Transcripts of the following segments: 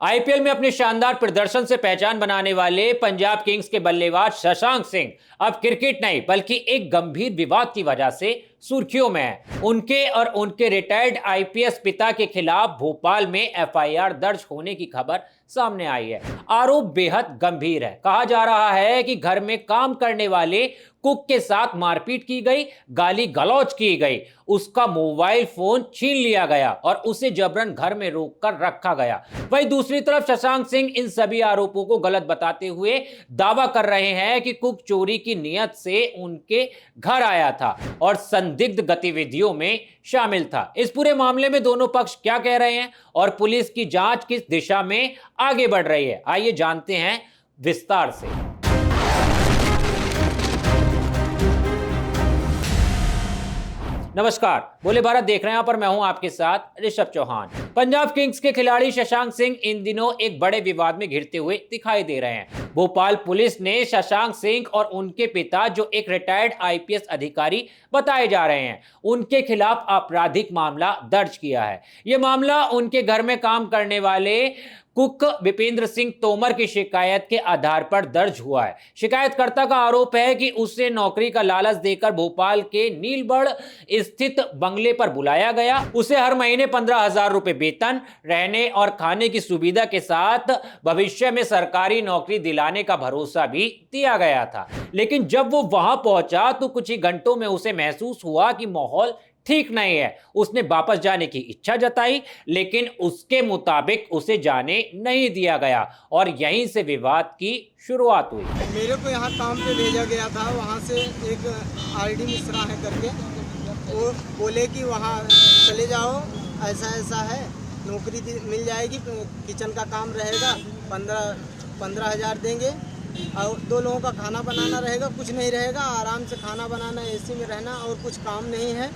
IPL में अपने शानदार प्रदर्शन से पहचान बनाने वाले पंजाब किंग्स के बल्लेबाज शशांक सिंह अब क्रिकेट नहीं बल्कि एक गंभीर विवाद की वजह से सुर्खियों में है। उनके और उनके रिटायर्ड आईपीएस पिता के खिलाफ भोपाल में एफआईआर दर्ज होने की खबर सामने आई है। आरोप बेहद गंभीर है। कहा जा रहा है कि घर में काम करने वाले कुक के साथ मारपीट की गई, गाली गलौज की गई, उसका मोबाइल फोन छीन लिया गया और उसे जबरन घर में रोककर रखा गया। वहीं दूसरी तरफ शशांक सिंह इन सभी आरोपों को गलत बताते हुए दावा कर रहे हैं कि कुक चोरी की नियत से उनके घर आया था और संदिग्ध गतिविधियों में शामिल था। इस पूरे मामले में दोनों पक्ष क्या कह रहे हैं और पुलिस की जांच किस दिशा में आगे बढ़ रही है, आइए जानते हैं विस्तार से। नमस्कार, बोले भारत देख रहे हैं। पर मैं हूं आपके साथ ऋषभ चौहान। पंजाब किंग्स के खिलाड़ी शशांक सिंह इन दिनों एक बड़े विवाद में घिरते हुए दिखाई दे रहे हैं। भोपाल पुलिस ने शशांक सिंह और उनके पिता, जो एक रिटायर्ड आईपीएस अधिकारी बताए जा रहे हैं, उनके खिलाफ आपराधिक मामला दर्ज किया है। यह मामला उनके घर में काम करने वाले कुक विपेंद्र सिंह तोमर की शिकायत के आधार पर दर्ज हुआ है। शिकायतकर्ता का आरोप है कि उसे नौकरी का लालच देकर भोपाल के नीलबढ़ स्थित बंगले पर बुलाया गया। उसे हर महीने 15,000 रुपए वेतन, रहने और खाने की सुविधा के साथ भविष्य में सरकारी नौकरी दिलाने का भरोसा भी दिया गया था। लेकिन जब वो वहां पहुंचा तो कुछ ही घंटों में उसे महसूस हुआ कि माहौल ठीक नहीं है। उसने वापस जाने की इच्छा जताई, लेकिन उसके मुताबिक उसे जाने नहीं दिया गया और यहीं से विवाद की शुरुआत हुई। मेरे को यहाँ काम पे भेजा गया था। वहाँ से एक आरडी मिश्रा है करके, वो बोले कि वहाँ चले जाओ, ऐसा ऐसा है, नौकरी मिल जाएगी, किचन का काम रहेगा, 15,000 देंगे और 2 लोगों का खाना बनाना रहेगा, कुछ नहीं रहेगा, आराम से खाना बनाना, एसी में रहना और कुछ काम नहीं है।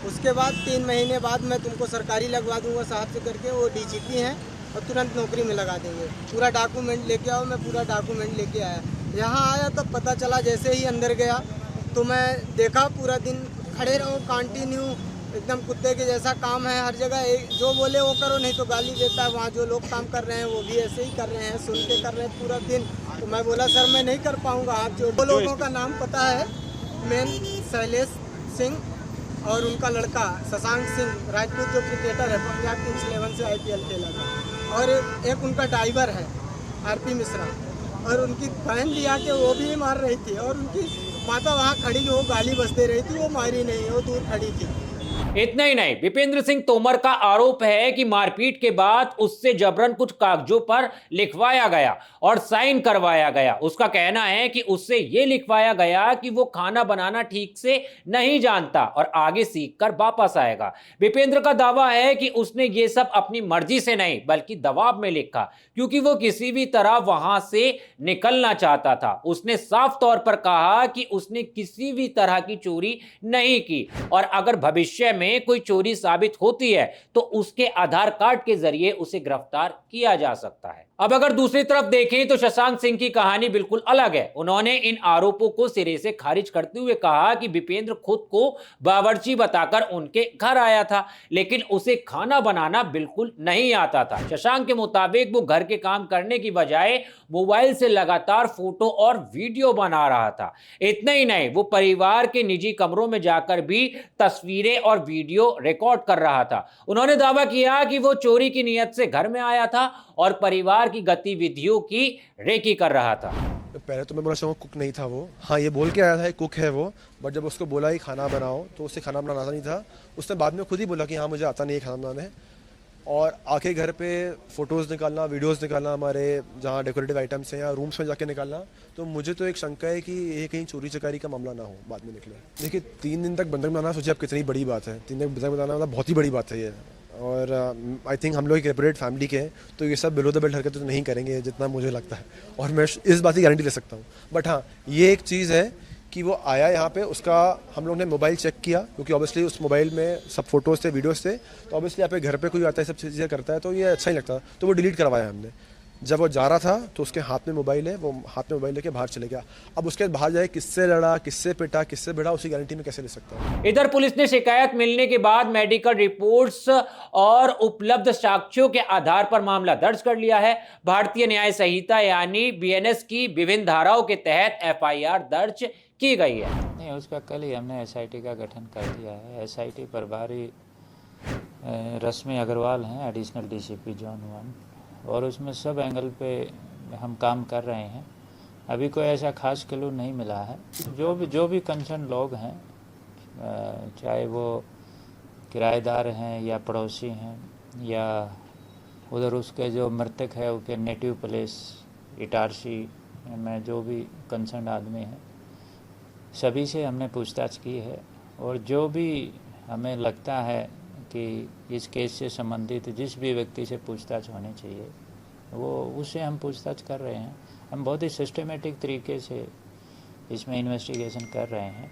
उसके बाद 3 महीने बाद मैं तुमको सरकारी लगवा दूंगा साहब से करके, वो डीजीपी हैं और तुरंत नौकरी में लगा देंगे। पूरा डॉक्यूमेंट लेके आओ। मैं पूरा डॉक्यूमेंट लेके आया। यहाँ आया तब पता चला, जैसे ही अंदर गया तो मैं देखा पूरा दिन खड़े रहो, कंटिन्यू एकदम कुत्ते के जैसा काम है। हर जगह जो बोले वो करो, नहीं तो गाली देता है। वहाँ जो लोग काम कर रहे हैं वो भी ऐसे ही कर रहे हैं, सुन के कर रहे हैं पूरा दिन। तो मैं बोला सर मैं नहीं कर पाऊँगा। आप जो 2 लोगों का नाम पता है, मेन शैलेश सिंह और उनका लड़का शशांक सिंह राजपूत, जो क्रिकेटर है, पंजाब किंग्स 11 से आईपीएल खेला था। और एक उनका ड्राइवर है आरपी मिश्रा, और उनकी बहन भी आके वो भी मार रही थी और उनकी माता वहाँ खड़ी, वो गाली बज दे रही थी, वो मारी नहीं, वो दूर खड़ी थी। इतना ही नहीं, विपेंद्र सिंह तोमर का आरोप है कि मारपीट के बाद उससे जबरन कुछ कागजों पर लिखवाया गया और साइन करवाया गया। उसका कहना है कि उससे यह लिखवाया गया कि वो खाना बनाना ठीक से नहीं जानता और आगे सीखकर वापस आएगा। विपेंद्र का दावा है कि उसने ये सब अपनी मर्जी से नहीं बल्कि दबाव में लिखा, क्योंकि वो किसी भी तरह वहां से निकलना चाहता था। उसने साफ तौर पर कहा कि उसने किसी भी तरह की चोरी नहीं की और अगर भविष्य में कोई चोरी साबित होती है तो उसके आधार कार्ड के जरिए उसे गिरफ्तार किया जा सकता है। अब अगर दूसरी तरफ देखें तो शशांक सिंह की कहानी बिल्कुल अलग है। उन्होंने इन आरोपों को सिरे से खारिज करते हुए कहा कि विपेंद्र खुद को बावर्ची बताकर उनके घर आया था, लेकिन उसे खाना बनाना बिल्कुल नहीं आता था। शशांक के मुताबिक वो घर के काम करने की बजाय मोबाइल से लगातार फोटो और वीडियो बना रहा था। इतना ही नहीं, वो परिवार के निजी कमरों में जाकर भी तस्वीरें और वीडियो रिकॉर्ड कर रहा था। उन्होंने दावा किया कि वो चोरी की नियत से घर में आया था और परिवार की गतिविधियों की रेकी कर रहा था। पहले तो मैं बोला चाहूँगा कुक नहीं था वो। हाँ, ये बोल के आया था कुक है वो, बट जब उसको बोला कि खाना बनाओ तो उसे खाना बनाना आता नहीं था। उसने बाद में खुद ही बोला कि हाँ मुझे आता नहीं है खाना बनाने, और आके घर पे फ़ोटोज़ निकालना, वीडियोस निकालना, हमारे जहाँ डेकोरेटिव आइटम्स हैं या रूम्स में जाके निकालना। तो मुझे तो एक शंका है कि ये कहीं चोरी चकारी का मामला ना हो बाद में निकले। देखिए 3 दिन तक बंधक बनाना, सोचिए आप कितनी बड़ी बात है। 3 दिन बंधक बनाना मतलब बहुत ही बड़ी बात है ये। और आई थिंक हम लोग एक रेपुटेड फैमिली के हैं, तो ये सब बिलो द बेल्ट हरकत तो नहीं करेंगे जितना मुझे लगता है, और मैं इस बात की गारंटी ले सकता हूँ। बट हाँ, ये एक चीज़ है कि वो आया यहाँ पे, उसका हम लोग ने मोबाइल चेक किया, क्योंकि ऑब्वियसली उस मोबाइल में सब फोटोज़ थे, वीडियोज़ थे। तो ऑब्वियसली यहाँ पे घर पे कोई आता है, सब चीज़ें करता है, तो ये अच्छा ही लगता, तो वो डिलीट करवाया हमने। जब वो जा रहा था तो उसके हाथ में मोबाइल है, वो हाथ में मोबाइल लेके बाहर चले गया। अब उसके बाद बाहर जाए किससे लड़ा, किससे पिटा, किससे भिड़ा, उसकी गारंटी में कैसे ले सकता हूँ। इधर पुलिस ने शिकायत मिलने के बाद मेडिकल रिपोर्ट्स और उपलब्ध साक्ष्यों के आधार पर मामला दर्ज कर लिया है। भारतीय न्याय संहिता यानी बीएनएस की विभिन्न धाराओं के तहत एफआईआर दर्ज की गई है। नहीं, उसका कल ही हमने एसआईटी का गठन कर दिया है। एसआईटी प्रभारी रश्मि अग्रवाल हैं, एडिशनल डीसीपी जोन 1, और उसमें सब एंगल पे हम काम कर रहे हैं। अभी कोई ऐसा खास क्लू नहीं मिला है। जो भी कंसर्न लोग हैं, चाहे वो किराएदार हैं या पड़ोसी हैं या उधर उसके जो मृतक है उसके नेटिव प्लेस इटारसी में जो भी कंसर्न आदमी हैं, सभी से हमने पूछताछ की है। और जो भी हमें लगता है कि इस केस से संबंधित जिस भी व्यक्ति से पूछताछ होनी चाहिए वो उससे हम पूछताछ कर रहे हैं। हम बहुत ही सिस्टमेटिक तरीके से इसमें इन्वेस्टिगेशन कर रहे हैं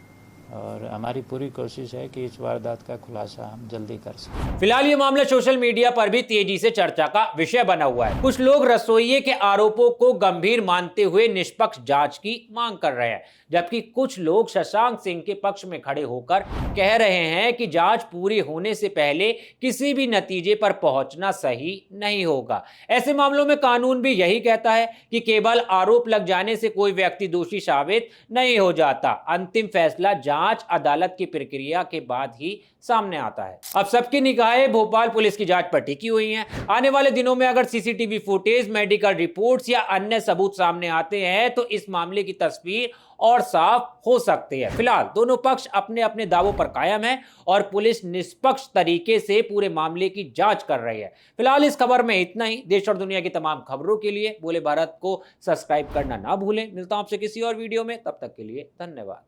और हमारी पूरी कोशिश है कि इस वारदात का खुलासा हम जल्दी कर सकें। फिलहाल ये मामला सोशल मीडिया पर भी तेजी से चर्चा का विषय बना हुआ है। कुछ लोग रसोइये के आरोपों को गंभीर मानते हुए निष्पक्ष जांच की मांग कर रहे हैं, जबकि कुछ लोग शशांक सिंह के पक्ष में खड़े होकर कह रहे हैं कि जांच पूरी होने से पहले किसी भी नतीजे पर पहुंचना सही नहीं होगा। ऐसे मामलों में कानून भी यही कहता है कि केवल आरोप लग जाने से कोई व्यक्ति दोषी साबित नहीं हो जाता। अंतिम फैसला जांच अदालत की प्रक्रिया के बाद ही सामने आता है। अब सबकी निगाहें भोपाल पुलिस की जांच पर टिकी हुई हैं। आने वाले दिनों में अगर सीसीटीवी फुटेज, मेडिकल रिपोर्ट्स या अन्य सबूत सामने आते हैं तो इस मामले की तस्वीर और साफ हो सकती है। फिलहाल दोनों पक्ष अपने अपने दावों पर कायम है और पुलिस निष्पक्ष तरीके से पूरे मामले की जांच कर रही है। फिलहाल इस खबर में इतना ही। देश और दुनिया की तमाम खबरों के लिए बोले भारत को सब्सक्राइब करना ना भूलें। मिलता हूं आपसे किसी और वीडियो में, तब तक के लिए धन्यवाद।